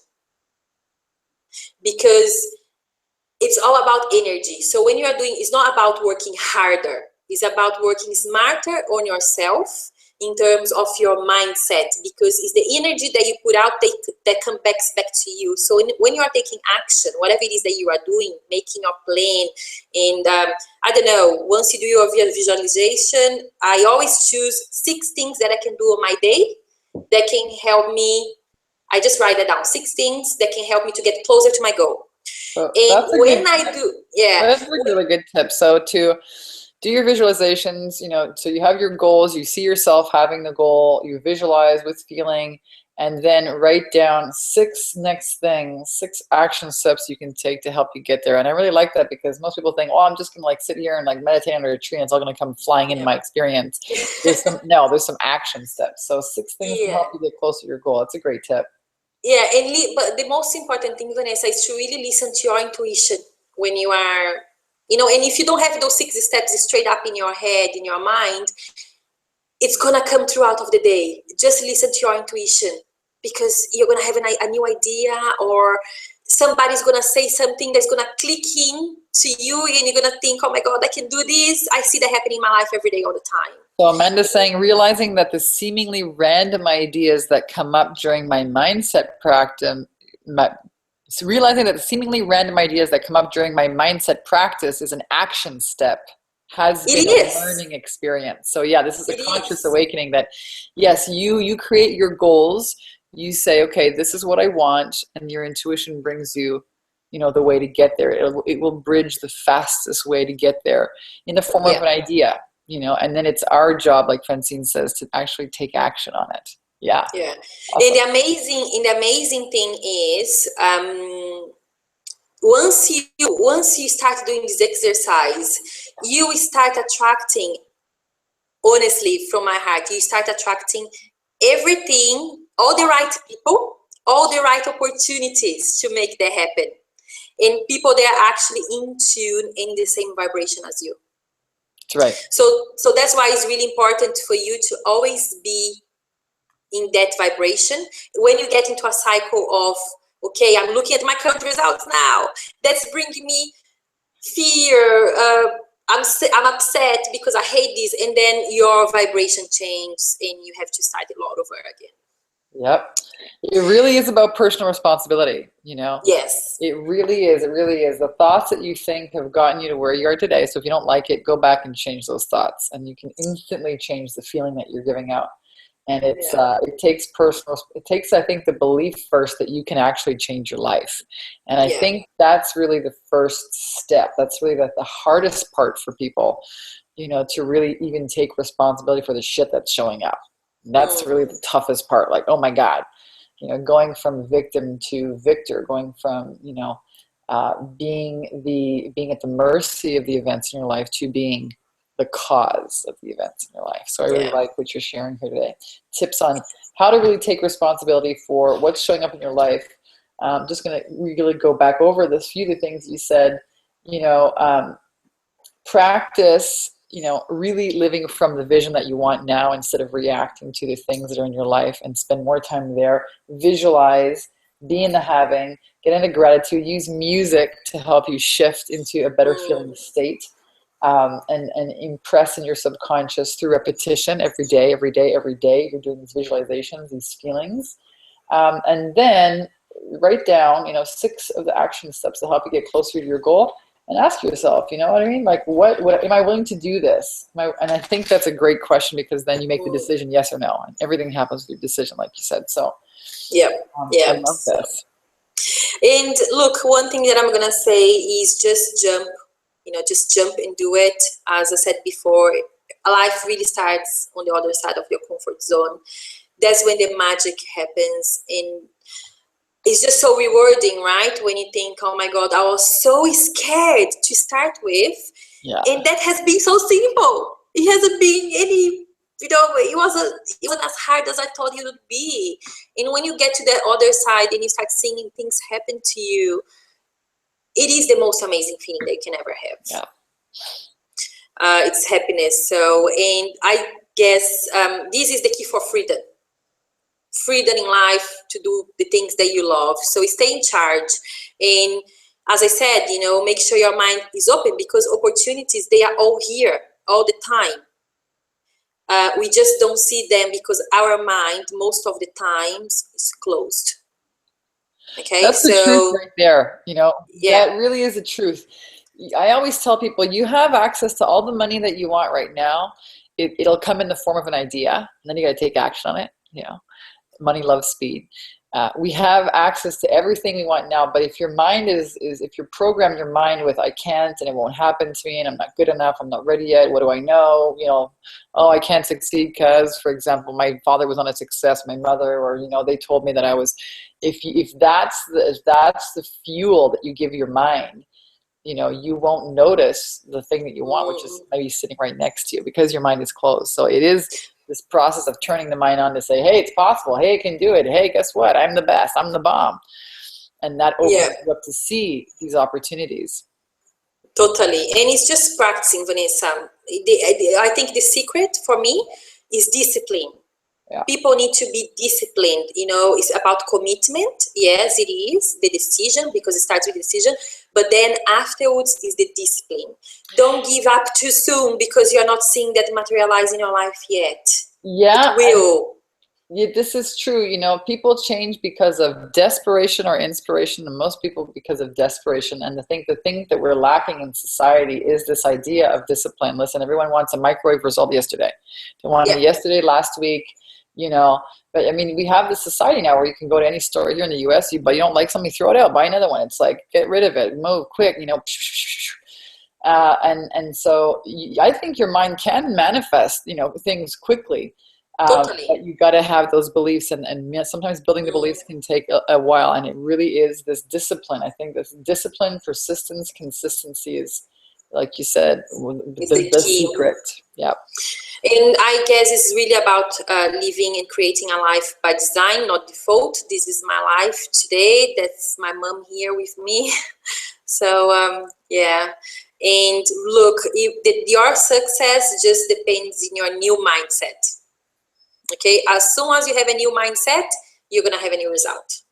because it's all about energy. So when you are doing, it's not about working harder. It's about working smarter on yourself in terms of your mindset, because it's the energy that you put out that comes back to you. So when you are taking action, whatever it is that you are doing, making your plan, and I don't know, once you do your visualization, I always choose 6 things that I can do on my day that can help me. I just write it down, 6 things that can help me to get closer to my goal. So and when I do, that's a really good tip. So do your visualizations, so you have your goals, you see yourself having the goal, you visualize with feeling, and then write down 6 next things, 6 action steps you can take to help you get there. And I really like that, because most people think, I'm just gonna like sit here and like meditate under a tree and it's all gonna come flying into my experience. There's some action steps. So 6 things to help you get closer to your goal. That's a great tip. Yeah, but the most important thing, Vanessa, is to really listen to your intuition when you are, and if you don't have those 6 steps straight up in your head, in your mind, it's gonna come throughout of the day. Just listen to your intuition, because you're gonna have a new idea, or somebody's gonna say something that's gonna click in to you, and you're gonna think, oh my God, I can do this. I see that happening in my life every day, all the time. So Amanda's saying, realizing that the seemingly random ideas that come up during my mindset practice, is an action step, has been a learning experience. So yeah, this is a conscious awakening that, yes, you create your goals. You say, okay, this is what I want, and your intuition brings you, the way to get there. It will bridge the fastest way to get there in the form of an idea. And then it's our job, like Francine says, to actually take action on it. Yeah. Yeah. Awesome. And the amazing thing is, once you start doing this exercise, you will start attracting, honestly, from my heart, you start attracting everything, all the right people, all the right opportunities to make that happen. And people that are actually in tune, in the same vibration as you. Right. So that's why it's really important for you to always be in that vibration. When you get into a cycle of, okay, I'm looking at my current results now, that's bringing me fear, I'm upset because I hate this, and then your vibration changes and you have to start it all over again. Yep. It really is about personal responsibility, Yes. It really is. It really is. The thoughts that you think have gotten you to where you are today. So if you don't like it, go back and change those thoughts, and you can instantly change the feeling that you're giving out. And it takes, I think, the belief first that you can actually change your life. And I think that's really the first step. That's really the hardest part for people, to really even take responsibility for the shit that's showing up. And that's really the toughest part. Like, oh my God, going from victim to victor, going from, being at the mercy of the events in your life to being the cause of the events in your life. So I really like what you're sharing here today. Tips on how to really take responsibility for what's showing up in your life. Just going to really go back over this few of the things you said. Practice, really living from the vision that you want now, instead of reacting to the things that are in your life, and spend more time there. Visualize, be in the having, get into gratitude, use music to help you shift into a better feeling state. And impress in your subconscious through repetition every day. You're doing these visualizations, these feelings. And then write down, 6 of the action steps to help you get closer to your goal, and ask yourself, you know what I mean? Like, what am I willing to do this? And I think that's a great question, because then you make the decision, yes or no, and everything happens with your decision, like you said. So I love this. And look, one thing that I'm going to say is just jump. Just jump and do it. As I said before, life really starts on the other side of your comfort zone. That's when the magic happens. And it's just so rewarding, right? When you think, oh my God, I was so scared to start with. Yeah. And that has been so simple. It hasn't been any, it wasn't as hard as I thought it would be. And when you get to the other side and you start seeing things happen to you, it is the most amazing feeling that you can ever have. Yeah. It's happiness. So, and I guess this is the key for freedom. Freedom in life to do the things that you love. So stay in charge. And as I said, make sure your mind is open, because opportunities, they are all here all the time. We just don't see them because our mind, most of the times, is closed. Okay, that's the truth right there. That really is the truth. I always tell people, you have access to all the money that you want right now. It'll come in the form of an idea, and then you got to take action on it. Money loves speed. We have access to everything we want now, but if your mind if you program your mind with I can't and it won't happen to me and I'm not good enough, I'm not ready yet, what do I know? Oh, I can't succeed because, for example, my father was on a success, my mother, or they told me that I was. If that's the fuel that you give your mind, you won't notice the thing that you want, which is maybe sitting right next to you, because your mind is closed. So it is this process of turning the mind on to say, hey, it's possible. Hey, I can do it. Hey, guess what? I'm the best. I'm the bomb. And that opens you up to see these opportunities. Totally. And it's just practicing, Vanessa. I think the secret for me is discipline. Yeah. People need to be disciplined. It's about commitment. Yes, it is the decision, because it starts with decision. But then afterwards is the discipline. Don't give up too soon because you're not seeing that materialize in your life yet. Yeah. It will. Yeah, this is true. People change because of desperation or inspiration, and most people because of desperation. And the thing that we're lacking in society is this idea of discipline. Listen, everyone wants a microwave result yesterday. They want it yesterday, last week. But I mean, we have this society now where you can go to any store here in the US, but you don't like something, throw it out, buy another one. It's like, get rid of it, move quick, and so I think your mind can manifest, things quickly. Totally. But you got to have those beliefs, and sometimes building the beliefs can take a while, and it really is this discipline. I think this discipline, persistence, consistency is, like you said, the secret. Yeah. And I guess it's really about living and creating a life by design, not default. This is my life today. That's my mom here with me. So, yeah. And look, your success just depends in your new mindset. Okay? As soon as you have a new mindset, you're going to have a new result.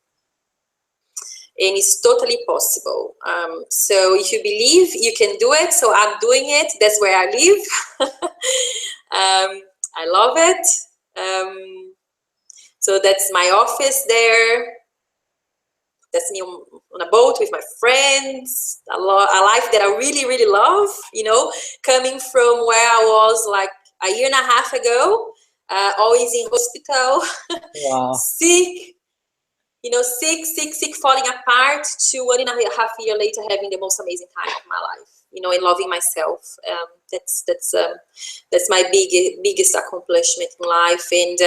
And it's totally possible. So if you believe, you can do it. So I'm doing it. That's where I live. I love it. So that's my office there. That's me on a boat with my friends. A life that I really, really love, coming from where I was like a year and a half ago, always in hospital, wow. sick, sick, falling apart, to 1.5 years later having the most amazing time of my life, and loving myself. That's my biggest accomplishment in life. And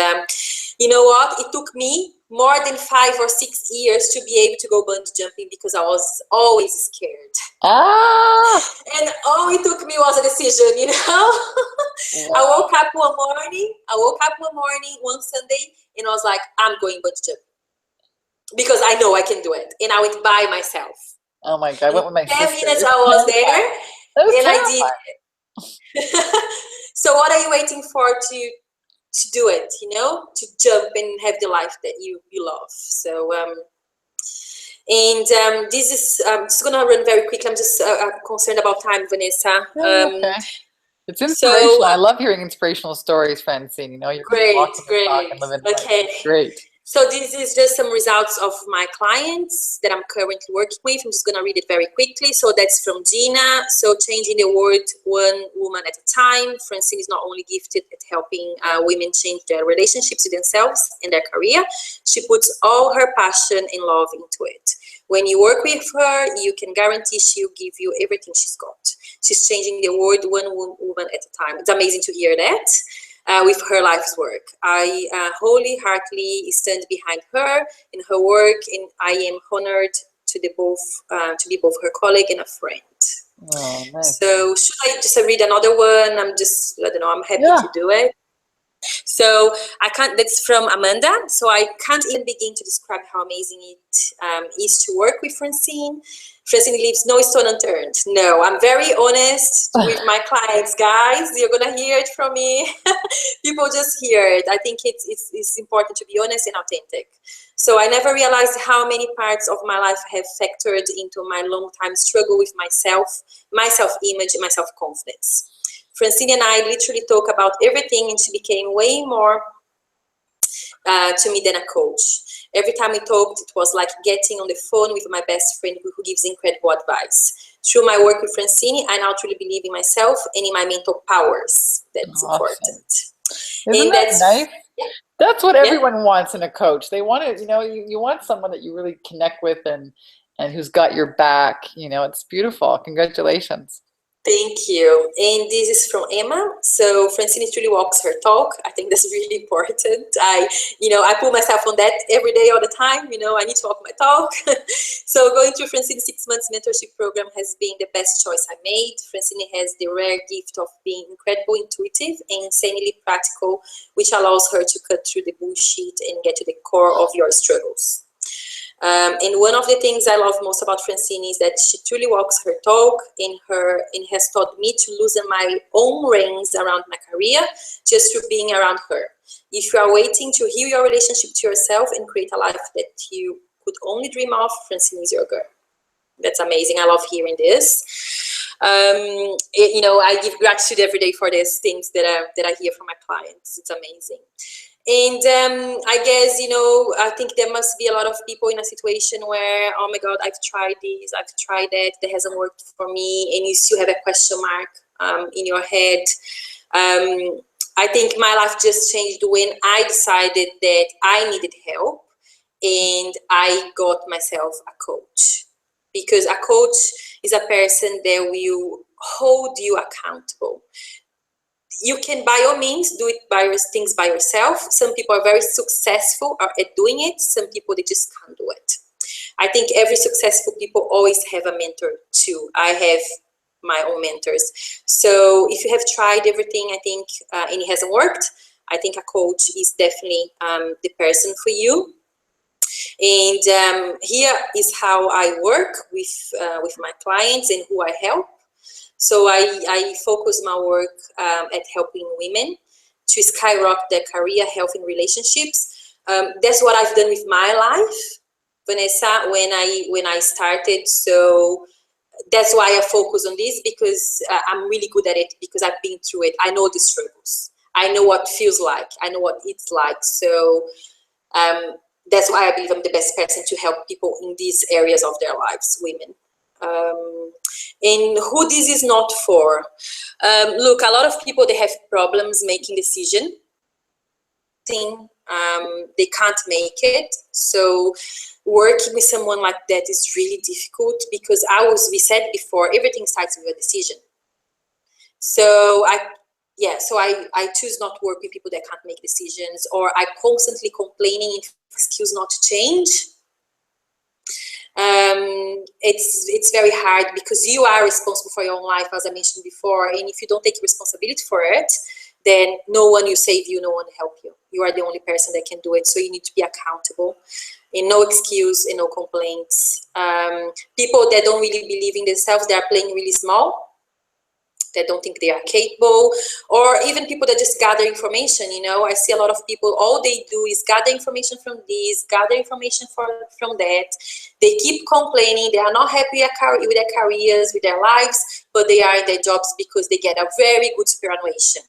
you know what? It took me more than 5 or 6 years to be able to go bungee jumping, because I was always scared. And all it took me was a decision, Wow. I woke up one morning, one Sunday, and I was like, I'm going bungee jumping, because I know I can do it. And I went by myself. Oh my God, I went with my 10 sister. minutes I was there, and I did it. So what are you waiting for to do it, to jump and have the life that you love? So, this is, just going to run very quickly. I'm just concerned about time, Vanessa. Okay. It's inspirational. So, I love hearing inspirational stories, Francine. You're great. Okay. Great. So this is just some results of my clients that I'm currently working with. I'm just going to read it very quickly. So that's from Gina. So changing the world one woman at a time. Francine is not only gifted at helping women change their relationships with themselves and their career. She puts all her passion and love into it. When you work with her, you can guarantee she'll give you everything she's got. She's changing the world one woman at a time. It's amazing to hear that. With her life's work. I wholeheartedly stand behind her in her work, and I am honored to be both her colleague and a friend. Oh, nice. So should I just read another one? I'm happy to do it. So that's from Amanda. So I can't even begin to describe how amazing it is to work with Francine. Francine leaves no stone unturned. No, I'm very honest with my clients, guys. You're gonna hear it from me. People just hear it. I think it's important to be honest and authentic. So I never realized how many parts of my life have factored into my long time struggle with my self-image, and my self-confidence. Francine and I literally talk about everything, and she became way more to me than a coach. Every time we talked, it was like getting on the phone with my best friend who gives incredible advice. Through my work with Francine, I now truly believe in myself and in my mental powers. That's important. Isn't that nice? That's what Yeah. everyone wants in a coach. They want to, you want someone that you really connect with and who's got your back. It's beautiful. Congratulations. Thank you. And this is from Emma. So Francine truly walks her talk. I think that's really important. I put myself on that every day, all the time. I need to walk my talk. So going through Francine's 6 months mentorship program has been the best choice I made. Francine has the rare gift of being incredibly intuitive and insanely practical, which allows her to cut through the bullshit and get to the core of your struggles. And one of the things I love most about Francine is that she truly walks her talk and has taught me to loosen my own reins around my career just through being around her. If you are waiting to heal your relationship to yourself and create a life that you could only dream of, Francine is your girl. That's amazing. I love hearing this. I give gratitude every day for these things that I hear from my clients. It's amazing. And I guess, I think there must be a lot of people in a situation where, oh my God, I've tried this, I've tried that hasn't worked for me, and you still have a question mark in your head. I think my life just changed when I decided that I needed help and I got myself a coach. Because a coach is a person that will hold you accountable. You can, by all means, do things by yourself. Some people are very successful at doing it. Some people, they just can't do it. I think every successful people always have a mentor too. I have my own mentors. So if you have tried everything, I think, and it hasn't worked, I think a coach is definitely the person for you. And here is how I work with my clients and who I help. So I focus my work at helping women to skyrocket their career, health, and relationships. That's what I've done with my life, Vanessa, when I started. So that's why I focus on this, because I'm really good at it, because I've been through it. I know the struggles. I know what it feels like. I know what it's like. So that's why I believe I'm the best person to help people in these areas of their lives, women. And who this is not for. Look, a lot of people, they have problems making decisions. They can't make it. So working with someone like that is really difficult, because we said before, everything starts with a decision. So I choose not to work with people that can't make decisions, or are constantly complaining and excuse not to change. It's very hard, because you are responsible for your own life, as I mentioned before, and if you don't take responsibility for it, then no one will save you, no one will help you. You are the only person that can do it, so you need to be accountable, and no excuse and no complaints. People that don't really believe in themselves, they are playing really small, that don't think they are capable, or even people that just gather information. I see a lot of people, all they do is gather information from this, gather information from that. They keep complaining, they are not happy with their careers, with their lives, but they are in their jobs because they get a very good superannuation,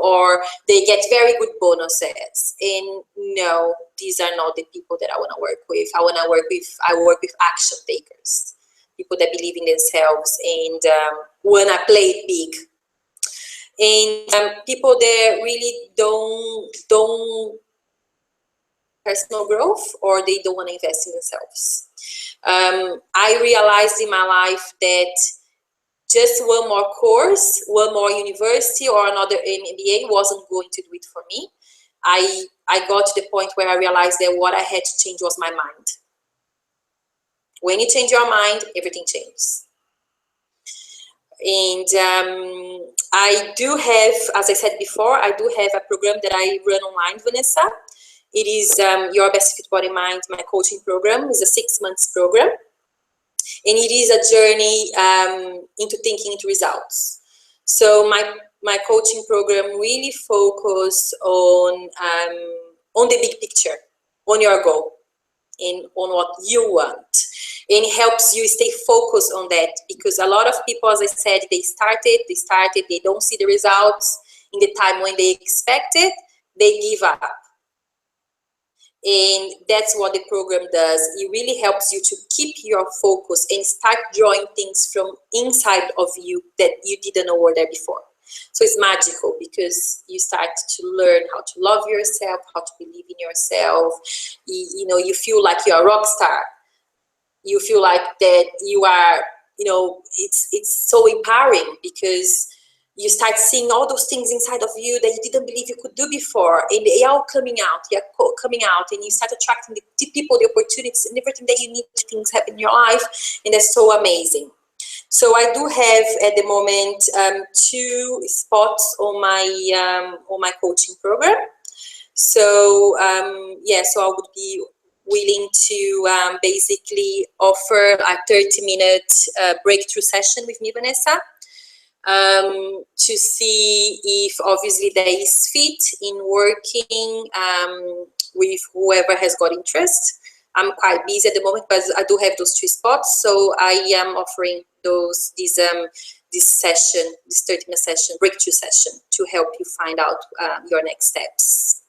or they get very good bonuses. And no, these are not the people that I want to work with. I work with action takers, people that believe in themselves and want to play big. And people that really don't personal growth, or they don't want to invest in themselves. I realized in my life that just one more course, one more university, or another MBA wasn't going to do it for me. I got to the point where I realized that what I had to change was my mind. When you change your mind, everything changes. And I do have, as I said before, I do have a program that I run online, Vanessa. It is Your Best Fit Body Mind, my coaching program. It's a 6 months program. And it is a journey into thinking into results. So my coaching program really focuses on the big picture, on your goal, and on what you want. And it helps you stay focused on that, because a lot of people, as I said, they started, they don't see the results in the time when they expected, they give up. And that's what the program does. It really helps you to keep your focus and start drawing things from inside of you that you didn't know were there before. So it's magical because you start to learn how to love yourself, how to believe in yourself. You feel like you're a rock star. You feel like that you are, it's so empowering because you start seeing all those things inside of you that you didn't believe you could do before, and they are all coming out. They are coming out, and you start attracting the people, the opportunities, and everything that you need to things happen in your life, and that's so amazing. So I do have at the moment 2 spots on my coaching program. So so I would be willing to basically offer a 30-minute breakthrough session with me, Vanessa, to see if obviously there is fit in working with whoever has got interest. I'm quite busy at the moment, but I do have those 2 spots, so I am offering this session, this 30-minute session, breakthrough session, to help you find out your next steps.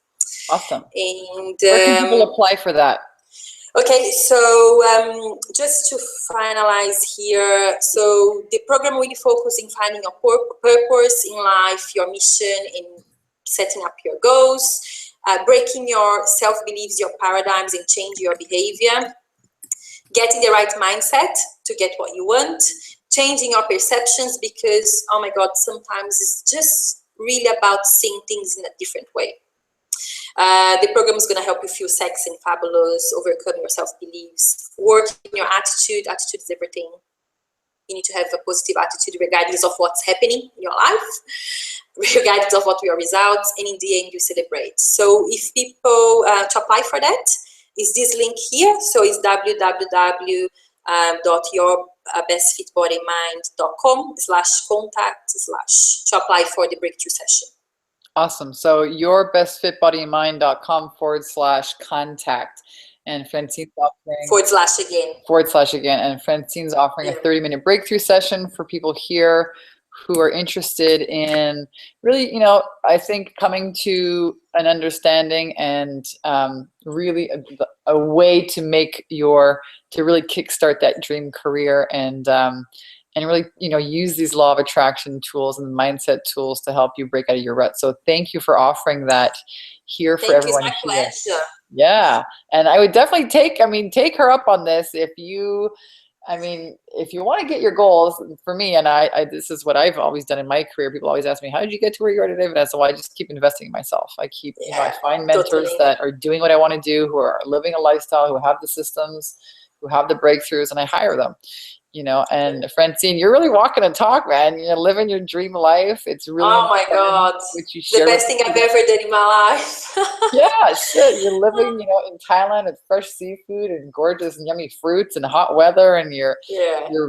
Awesome. And where can people apply for that? Okay, so just to finalize here, so the program really focuses on finding your purpose in life, your mission, in setting up your goals, breaking your self-beliefs, your paradigms, and change your behavior, getting the right mindset to get what you want, changing your perceptions, because, oh my God, sometimes it's just really about seeing things in a different way. The program is going to help you feel sexy and fabulous, overcome your self-beliefs, work in your attitude. Attitude is everything. You need to have a positive attitude regardless of what's happening in your life, regardless of what your results, and in the end you celebrate. So if people to apply for that, is this link here. So it's www.yourbestfitbodymind.com/contact/ to apply for the breakthrough session. Awesome. So yourbestfitbodyandmind.com/contact. And Francine's offering /again. And Francine's offering a 30-minute breakthrough session for people here who are interested in really, I think coming to an understanding and really a way to make to really kickstart that dream career and really, use these law of attraction tools and mindset tools to help you break out of your rut. So thank you for offering that here for everyone here. It's my pleasure. Yeah. And I would definitely take her up on this if you want to get your goals. For me, and I this is what I've always done in my career. People always ask me, how did you get to where you are today, Vanessa? Well, I just keep investing in myself. I find mentors that are doing what I want to do, who are living a lifestyle, who have the systems, who have the breakthroughs, and I hire them. And Francine, you're really walking and talk, man. You're living your dream life. It's really oh my God, the best thing I've ever done in my life. Yeah, shit. You're living, in Thailand with fresh seafood and gorgeous and yummy fruits and hot weather, and you're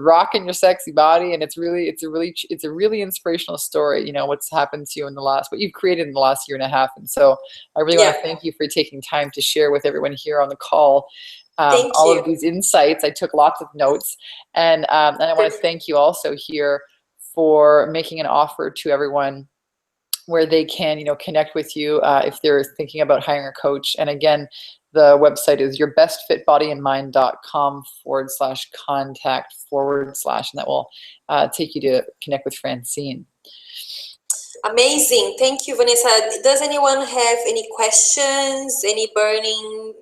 rocking your sexy body, and it's a really inspirational story. What's happened to you what you've created in the last year and a half. And so I really want to thank you for taking time to share with everyone here on the call. All of these insights. I took lots of notes, and I want to thank you also here for making an offer to everyone where they can, connect with you if they're thinking about hiring a coach. And again, the website is yourbestfitbodyandmind.com/contact/ and that will take you to connect with Francine. Amazing. Thank you, Vanessa. Does anyone have any questions, any burning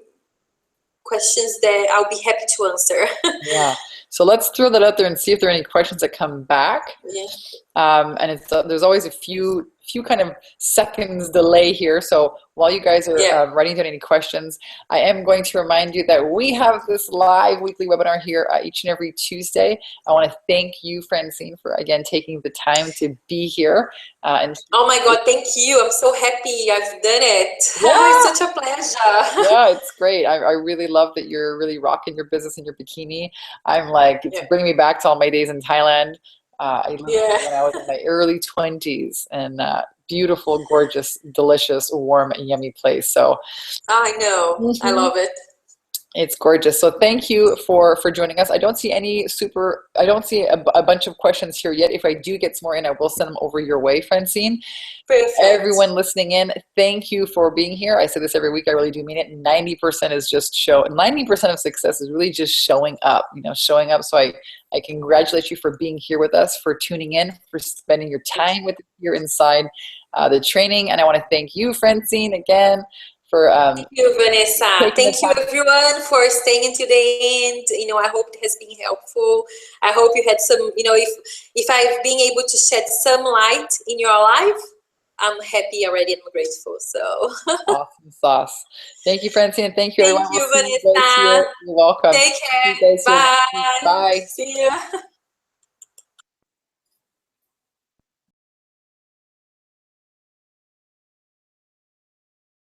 questions that I'll be happy to answer? Yeah. So let's throw that out there and see if there are any questions that come back. Yeah. And there's always a few kind of seconds delay here. So while you guys are writing down any questions, I am going to remind you that we have this live weekly webinar here each and every Tuesday. I want to thank you, Francine, for again taking the time to be here. Oh my God, thank you. I'm so happy I've done it. Yeah. It's such a pleasure. Yeah, it's great. I really love that you're really rocking your business in your bikini. I'm like, it's bringing me back to all my days in Thailand. I lived when I was in my early 20s, and beautiful, gorgeous, delicious, warm, and yummy place. So I know. I love it. It's gorgeous. So thank you for joining us. I don't see I don't see a bunch of questions here yet. If I do get some more in, I will send them over your way, Francine. Perfect. Everyone listening in, thank you for being here. I say this every week. I really do mean it. 90% is just 90% of success is really just showing up, showing up. So I congratulate you for being here with us, for tuning in, for spending your time with us here inside the training. And I want to thank you, Francine, again for Thank you, Vanessa. taking the Thank you, time. everyone, for staying into the end. I hope it has been helpful. I hope you had some, if I've been able to shed some light in your life, I'm happy already and grateful. So Awesome sauce. Thank you, Francine. Thank you, thank everyone. We'll you, see you guys here. Vanessa. You're welcome. Take See care. you guys here next week. Bye. Bye. See you.